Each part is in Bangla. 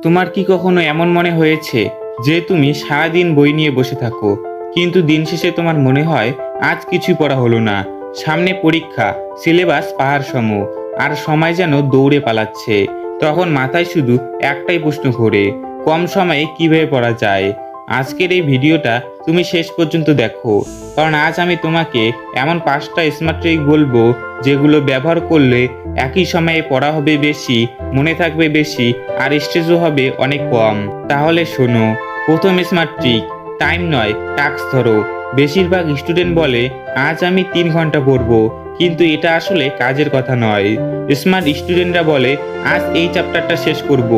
তোমার কি কখনো এমন মনে হয়েছে যে তুমি সারাদিন বই নিয়ে বসে থাকো, কিন্তু দিন শেষে তোমার মনে হয় আজ কিছুই পড়া হলো না? সামনে পরীক্ষা, সিলেবাস পাহাড় সম, আর সময় যেন দৌড়ে পালাচ্ছে। তখন মাথায় শুধু একটাই প্রশ্ন ঘোরে, কম সময়ে কিভাবে পড়া যায়। আজকের এই ভিডিওটা তুমি শেষ পর্যন্ত দেখো, কারণ আজ আমি তোমাকে এমন 5টা স্মার্ট ট্রিক বলবো যেগুলো ব্যবহার করলে একই সময়ে পড়া হবে বেশি, মনে থাকবে বেশি, আর স্ট্রেসও হবে অনেক কম। তাহলে শোনো, প্রথম স্মার্ট ট্রিক, টাইম নয় টাস্ক ধরো। বেশিরভাগ স্টুডেন্ট বলে আজ আমি 3 ঘন্টা পড়বো, কিন্তু এটা আসলে কাজের কথা নয়। স্মার্ট স্টুডেন্টরা বলে আজ এই চ্যাপ্টারটা শেষ করব,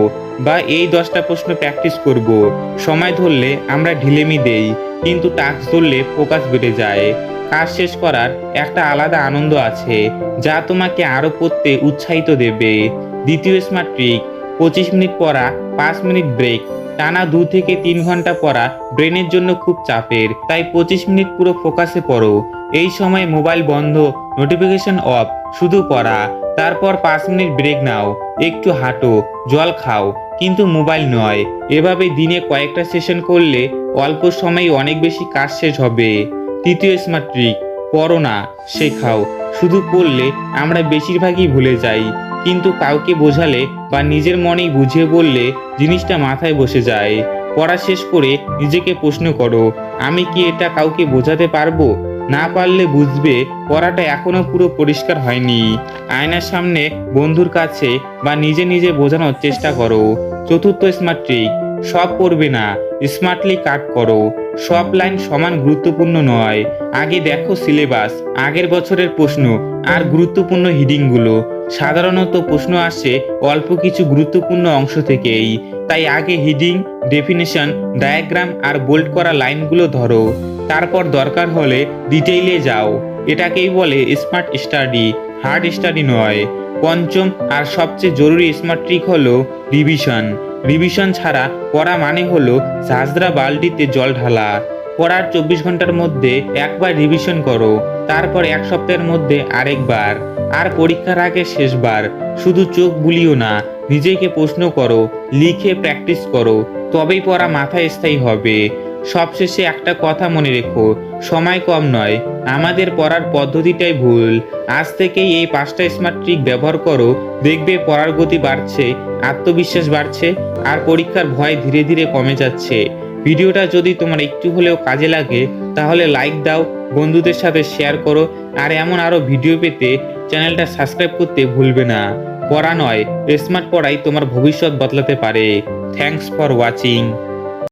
বা এই 10টা প্রশ্ন প্র্যাকটিস করব। সময় ধরলে আমরা ঢিলেমি দেই, কিন্তু টাস্ক ধরলে ফোকাস বেড়ে যায়। কাজ শেষ করার একটা আলাদা আনন্দ আছে, যা তোমাকে আরো পড়তে উৎসাহিত দেবে। দ্বিতীয় স্মার্ট ট্রিক, 25 মিনিট পড়া, 5 মিনিট ব্রেক। টানা 2 থেকে 3 ঘন্টা পড়া ব্রেনের জন্য খুব চাপের, তাই 25 মিনিট পুরো ফোকাসে পড়ো। এই সময় মোবাইল বন্ধ, নোটিফিকেশন অফ, শুধু পড়া। তারপর 5 মিনিট ব্রেক নাও, একটু হাঁটো, জল খাও, কিন্তু মোবাইল নয়। এভাবে দিনে কয়েকটা সেশন করলে অল্প সময়ে অনেক বেশি কাজ শেষ হবে। তৃতীয় স্মার্ট ট্রিক, পড়ো না, শেখাও। শুধু পড়লে আমরা বেশিরভাগই ভুলে যাই, কিন্তু কাউকে বোঝালে বা নিজের মনেই বুঝিয়ে বললে জিনিসটা মাথায় বসে যায়। পড়া শেষ করে নিজেকে প্রশ্ন করো, আমি কি এটা কাউকে বোঝাতে পারবো? না পারলে বুঝবে পড়াটা এখনো পুরো পরিষ্কার হয়নি। আয়নার সামনে, বন্ধুর কাছে বা নিজে নিজে বোঝানোর চেষ্টা করো। চতুর্থ স্মার্ট ট্রিক, সব পড়বে না, স্মার্টলি কাট করো। সব লাইন সমান গুরুত্বপূর্ণ নয়। আগে দেখো সিলেবাস, আগের বছরের প্রশ্ন, আর গুরুত্বপূর্ণ হিডিংগুলো। সাধারণত প্রশ্ন আসে অল্প কিছু গুরুত্বপূর্ণ অংশ থেকেই, তাই আগে হিডিং, ডেফিনেশন, ডায়াগ্রাম আর বোল্ড করা লাইনগুলো ধরো। তারপর দরকার হলে ডিটেইলে যাও। এটাকেই বলে স্মার্ট স্টাডি, হার্ড স্টাডি নয়। পঞ্চম আর সবচেয়ে জরুরি স্মার্ট ট্রিক হলো রিভিশন। রিভিশন ছাড়া পড়া মানে হলো ঝাঁঝরা বালতিতে জল ঢালা। পড়ার 24 ঘন্টার মধ্যে একবার রিভিশন করো, তারপর 1 সপ্তাহের মধ্যে আরেকবার, আর পরীক্ষার আগে শেষবার। শুধু চোখ বুলিও না, নিজেকে প্রশ্ন করো, লিখে প্র্যাকটিস করো, তবেই পড়া মাথায় স্থায়ী হবে। সবশেষে একটা কথা মনে রেখো, সময় কম নয়, আমাদের পড়ার পদ্ধতিটাই ভুল। আজ থেকেই এই 5টা স্মার্ট ট্রিক ব্যবহার করো, দেখবে পড়ার গতি বাড়ছে, আত্মবিশ্বাস বাড়ছে, আর পরীক্ষার ভয় ধীরে ধীরে কমে যাচ্ছে। ভিডিওটা যদি তোমার একটু হলেও কাজে লাগে তাহলে লাইক দাও, বন্ধুদের সাথে শেয়ার করো, আর এমন আরো ভিডিও পেতে চ্যানেলটা সাবস্ক্রাইব করতে ভুলবে না। পড়া নয়, স্মার্ট পড়াই তোমার ভবিষ্যৎ বদলাতে পারে। Thanks for watching.